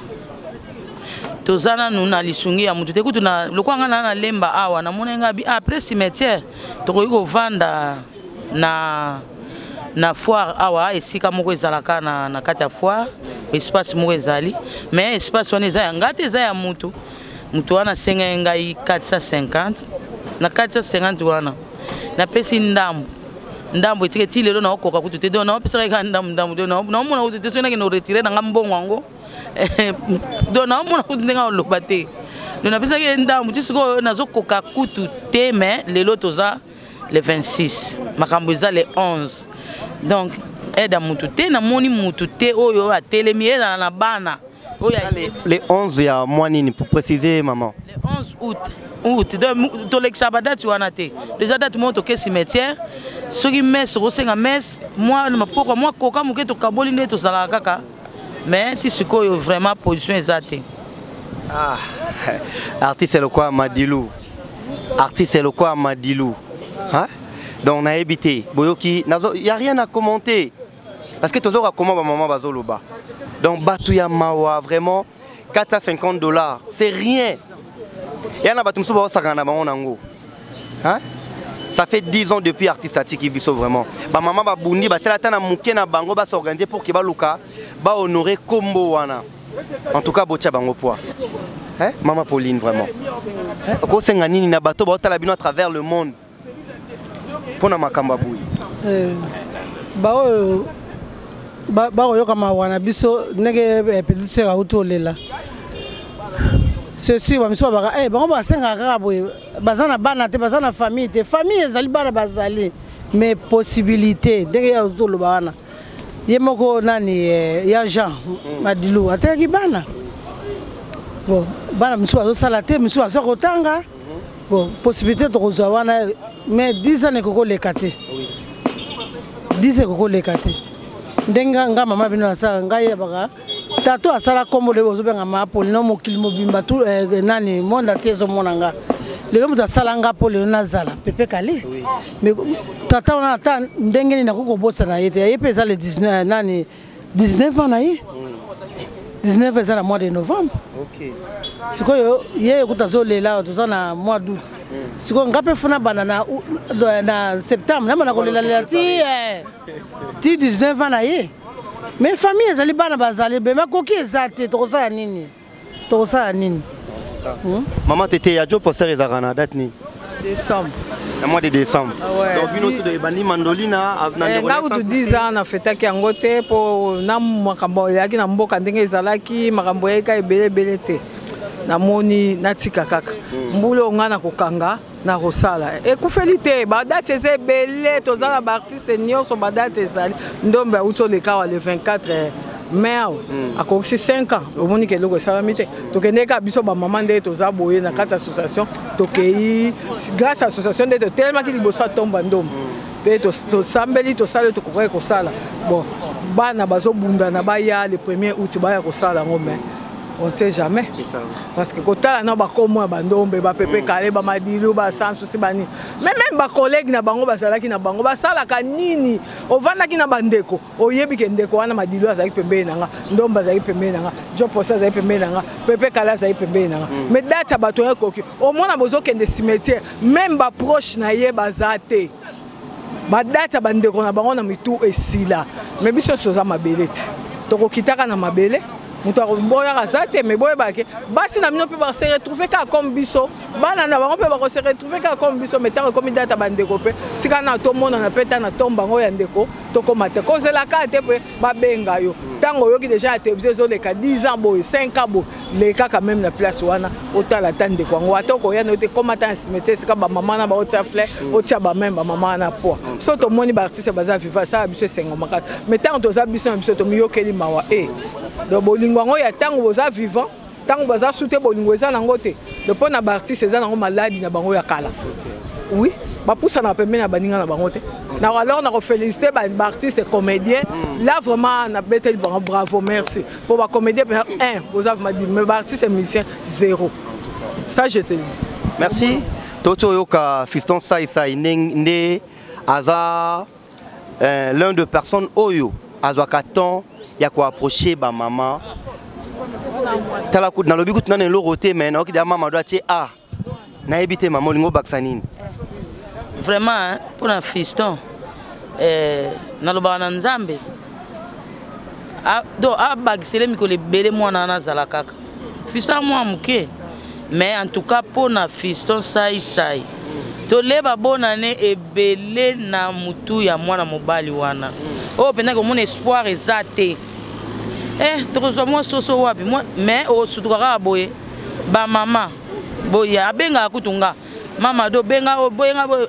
tozana nuna lisungi ya mutu te kutu na lokwanga na lemba awa na monenga bi après cimetière tokoyi ko vanda na foire awa esika moko ezalaka na kati ya foire espace moko ezali mais espace wana eza ya ngate eza ya mutu wana senga ngai 450 na 450 wana na pesi ndambo etike ti lelo na okoka kutu te do na opesa ka ndambo do na mona kutu te so na ke no retirer na ngambongo ngo do na mona kutu nga oloba te do na pesa ke ndambo ti siko na zokoka kutu te mais lelo toza le 26 makambo eza le 11 donc aide mutu te na moni mutu te oyo atelemi eza na bana oyo les 11 ya mois nini pour préciser maman le 11 août donc to l'exaba date wana te déjà date mo to ke cimetière soki messe rosenga messe moi mapoko moi koka muke to kaboli nde to sala kaka mais ti sikoyo vraiment position ezate artiste le quoi Madilou hein donc na habité boyoki nazo y a rien à commenter parce que toujours à comment maman bazoloba donc batu ya mawa vraiment $450 c'est rien et on a batu mso ba sakana bango nango hein ça fait 10 ans depuis artiste atiki biso vraiment ba maman ba bundi ba tela tana muke na bango ba s'organiser pour que ba luka ba honorer kombo wana en tout cas botia bango poa hein maman Pauline vraiment ko senga nini na bato ba tala bino à travers le monde pona makamba boui ba oyoka mawana biso nege petite sœur utolela ceci ba miso ba bango ba senga kaka boye bazana bana te bazana famille te famille ezali bana bazali mais possibilité ndenge ya toloba wana ye moko nani ya Jean Madilu ataki bana bon bana misu azosala te misu azokotanga bon possibilité tokozwa wana mais 10 ans ekoko leka te 10 ekoko leka te ndenge nga mama bino asala ngai yebaka tato asala kombo de bozobenga mapoli no mokili mobimba tu nani monde ati ezomona nga lelo moto asala nga po lelo nazala pepe kale mais tata wana ata ndenge nini nakokobosa na ye te ye mpe eza le 19 nani 19 ans na ye 19 eza na mois de novembre sikoyo ye ekuta azolela toza na mois d'août sikoyo nga mpe funa bana na septembre nama nakolelalela ti 19 ans na ye mais famille ezali bana bazali be makoki eza te tokosala nini Maman Tété ya jo poster ezaka na date ni décembre. Le mois de décembre. Ouais. Donc bino tout de bandi mandolina na nga kutu 10 ans na fetaki yango te po na makambo yaki na mboka ndenge ezalaki makambo yaka ebele te. Namoni natika kaka. Mbulo nga na kokanga na kosala. Ekufeli te ba date eze ebele tozala ba artiste nyonso ba date ezali. Ndombe auto le kawa le 24 mais à cause 5 ans au monde que le salamité donc n'est qu'à biso ba maman de toza boye na quatre association tokei grâce à l'association de tellement qu'il bossa tomba ndom pe to sambeli to sala to ko sala bon bana bazo bunda na baya le 1er août baya ko sala ngombe on ne sait jamais parce que kotala na ba komo bandombe ba pepe kale ba madilu ba sans souci bani même ba collègue na bango bazalaki na bango basala ka nini ovandaki na bandeko oyebi ke ndeko wana madilu azaki pembe nanga ndomba azaki pembe nanga joposa azaki pembe nanga pepe kale azaki pembe nanga mais data bato ya koki au moins bozo kende cimetière même ba proche na ye bazate ba data bandeko na bango na mitu esila mais biso soza mabelete toko kitaka na mabele muto boya razate mais boye bake basi na mino pe ba se retrouver ka comme biso bana na bango pe ba se retrouver ka comme biso metango comme data bandeko pe tika na to mona na peta na tomba ngo ya ndeko to komate kozela ka te pe ba benga yo tango yoki déjà télévision zo le ka 10 ans boye 5 ans boye le ka quand même na place wana otala tande kwa ngo atoko ya no te komata en cimetière sika ba maman na ba otia fleur otia ba même ba maman na poa so to moni ba artiste baza viva ça biso sengo makasi mais tango to za biso to miyokeli mawa donc bolingo ngo ya tango boza vivant tango baza souté bolingo eza nango te de pona ba artiste eza nango maladi na bango ya kala oui ba poussa na pembe na baninga na bango te na alors na ko féliciter ba artiste comédien là vraiment na betel bravo merci pour ba comédien boza m'a dit mais ba artiste musicien 0 ça je te dis merci Toto yoka Fiston Sai ne aza l'un de personnes oyo azwakaton ya ko approcher ba maman tala ku na lobi ku tunane loroté mais na ki da maman doit ti na ebité maman lingo baksanine vraiment pour un fiston na loba na nzambe do bagisele mikolo ebele mwana na zala kaka fiston mwa muke mais en tout cas pour na fiston sai toleba bonane ebele na mutu ya mwana mobali wana o pena ko mon espoir ezate tokozwa mwa soso wapi mais osutukaka boye ba mama boye abenga kutunga mama do benga boyenga boye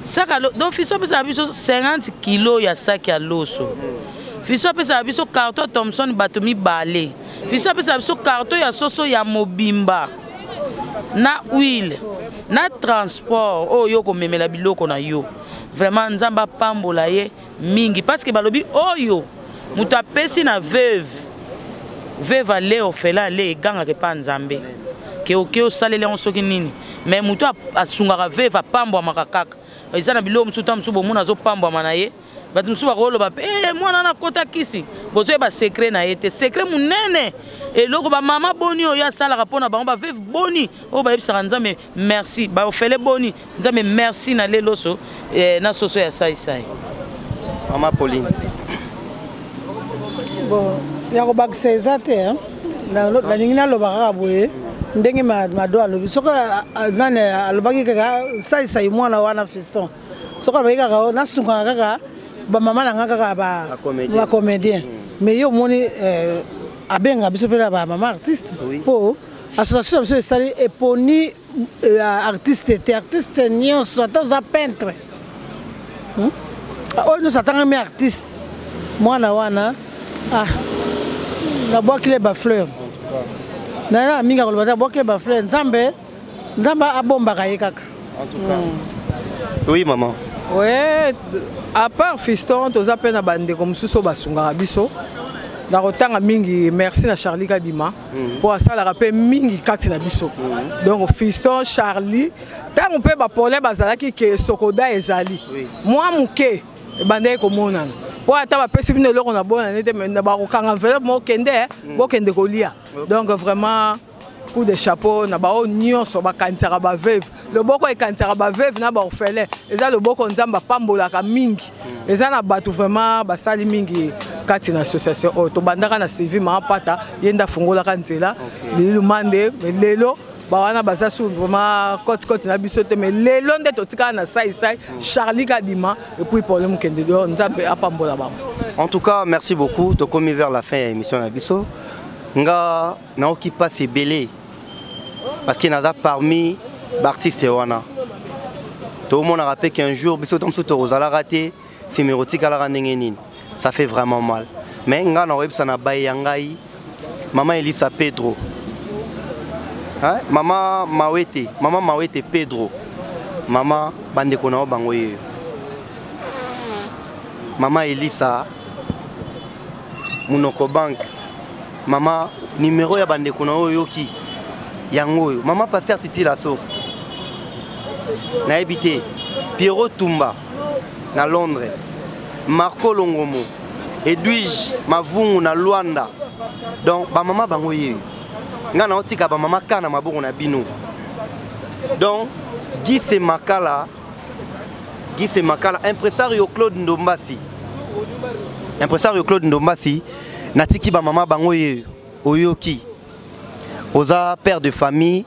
saka do fiso pesa biso 50 kg ya sac ya loso fiso pesa biso carton Thomson batomi balé fiso pesa biso carton ya soso ya mobimba na huile na transport oyo ko memela biloko na yo vraiment nzamba pambola ye mingi parce que balobi oyo mutu apesi na veuve ale ofela ale eganga ke pa nzambe ke oke osaleli yango soki nini mais mutu asungaka veuve apambwamaka kaka eza na biloko mosusu ta mosusu bomona azopambwama na ye bato mosusu bakoloba mpe mwana na kota kisi bozoyeba sekret na ye te sekret monene eloko bamama boni oyo asalaka mpo na bango baveuve boni oyo bayebisaka nzambe merci baofele boni nzambe merci na leloso na soso ya saisai Mama Pauline bon ya ko bakisa eza te na ningi nalobaka kaka boye ndenge mado alobi soki nani alobaki kaka saisai mwana wana fiston soki alobaki kaka nasungaka kaka bamama na nga kaka bacomédien mais yo omoni abenga biso mpe na bamama artiste mpo association na biso esali eponi artiste te artiste nyonso ata oza peintre oyo nyonso atangami artiste mwana wana nabwakile bafleur nana mingi akoloba te abwakile bafleur nzambe abombaka ye kaka. Oui maman. Ouais, à part Fiston toza pe na bandeko mosusu basungaka biso na kotanga mingi merci na Charlie Kadima pour asalaka pe mingi kati na biso. Donc Fiston Charlie tango pe ba pole bazalaki ke sokoda ezali moi muke bandeko komonana po ata ba pesi bino loko na bona nete na ba kokanga enveloppe mo kende bo kende kolia. Donc vraiment coup de chapeau na bao nyonso bakanisaka baveve loboko ekanisaka baveve na baorphelin eza loboko nzambe apambolaka mingi eza na bato vraiment basali mingi kati na association oyo tobandaka na Sylvie Mahapata ye nda afungolaka nzela lilumande lelo bawana baza su vraiment côte na biso te mais lelo nde totikala na sai Charlie Kadima et puis pour le mukende do nzambe apambola bango. En tout cas merci beaucoup to commis vers la fin de l'émission na biso nga naoki passe belé parce qu'il n'a pas parmi les artistes wana. Tout le monde a rappelé qu'un jour, ça fait vraiment mal. Mais maman Elisa Pedro, maman Mawete Pedro, maman Bandekona Bangoye, maman Elisa Munoko Bank, maman numéro ya Bandekona Yoki. Yangoyo, maman pasteur Titi la source. Na habité Pierrot Tumba na Londres. Marco Longomo. Edwige Mavungu na Luanda. Donc ba maman bangoye. Nga na otika ba maman kana maboko na bino. Donc Gise Makala impresario Claude Ndombasi. Impresario Claude Ndombasi natiki ba maman bangoye oyoki. Oza père de famille,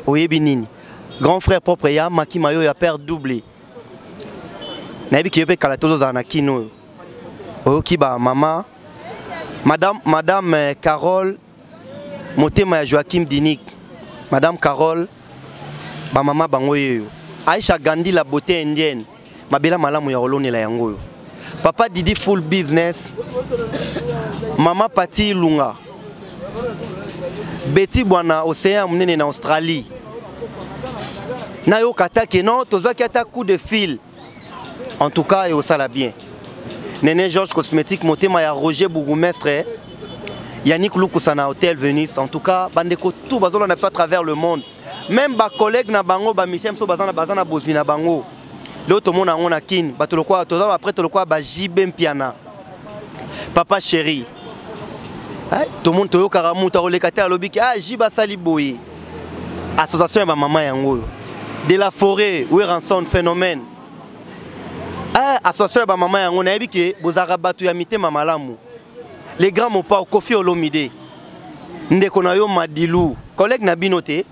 Oyebinini. Grand frère propre ya Maki Mayo ya père doublé. Nabi ki yope kalatozo za nakino. Oyoki ba maman. Madame Carole Motema ya Joachim Dinik. Madame Carole ba maman bangoyo. Aisha Gandhi la beauté indienne. Mabela malamu ya olone la yangoyo. Papa Didi full business. Maman Pati Lunga. Betty Bwana océan munene na Australie. Na yo katake non tozo ki ata coup de fil. En tout cas et au sala bien. Nene Georges Cosmétique Motema ya Roger Bourgmestre. Yannick Lukusana Hôtel Venise. En tout cas bandeko tout bazolo na à travers le monde. Même ba collègue na bango ba misiem so bazana bozina bango. Le tout monde on a kin batoloko tozo après toloko ba JB Mpiana. Papa chéri. Tout le monde toyo karamuta olekate alobiki jiba sali boye association ya maman yango de la forêt où ranson phénomène association ya maman yango na yebiki bozaka batu ya mitema malamu les grands mopa Kofi Olomide ndeko na yo Madilu collègue na binote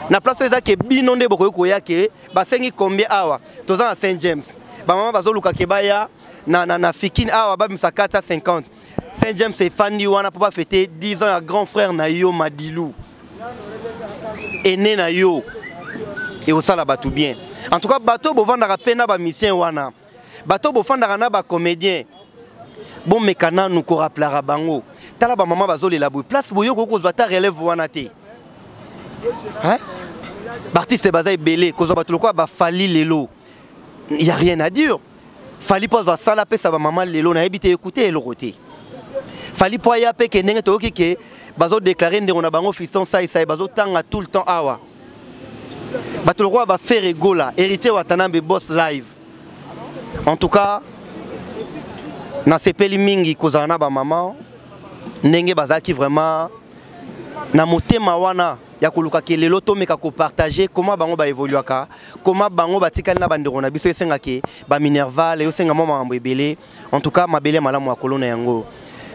na place eza ke bino nde bokoyo koya ke basengi combien awa toza na Saint James ba maman bazoluka ke baya na fikine awa babimisa 450 Saint James et Fanny wana papa fêter 10 ans à grand frère na yo Madilou. Aîné na yo. Et au sala batu bien. En tout cas bateau bo vandaka pena ba mission wana. Bateau bo vandaka na ba comédien. Bon mekana nous ko rappelera bango. Tala ba maman bazoli la boue place boyo ko ko zata relève wana te. Hein? Artiste bazay belé ko zo batu ko ba fali lelo. Il y a rien à dire. Fali pas va sala pe sa ba maman lelo na habité écouter le roté. Fali po ya pe ke ndenge toki ke bazo déclarer ndeko na bango fiston sai bazo tanga tout le temps awa. Bato le roi va faire rigola héritier watanambe boss live. En tout cas na sepeli mingi kozana ba maman ndenge bazaki vraiment na motema wana ya koluka ke lelo to meka ko partager comment bango ba évoluaka comment bango batikali na bandeko na biso esenga ke ba minerval et osenga mama mambo ebele. En tout cas mabele malamu akolona yango.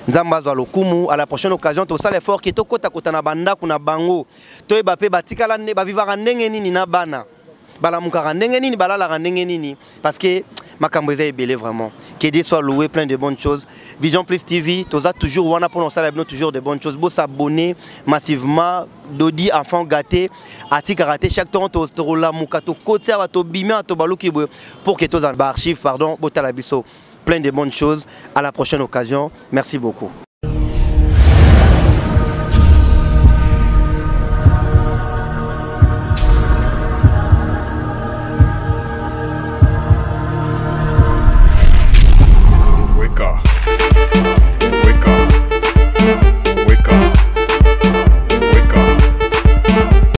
Nzamba za lokumu à la prochaine occasion to sala effort ki to kota kota na banda kuna bango to ebape batikala ne ba vivaka ndenge nini na bana balamukaka ndenge nini balalaka ndenge nini parce que makambo eza ebele vraiment que Dieu soit loué, plein de bonnes choses. Vision Plus TV toza toujours wana pour nous toujours de bonnes choses. Beau s'abonner massivement Dodi enfant gâté atika raté chaque temps to la mukato côté to bimé to baluki pour que tous en archive pardon botala biso plein de bonnes choses. À la prochaine occasion. Merci beaucoup.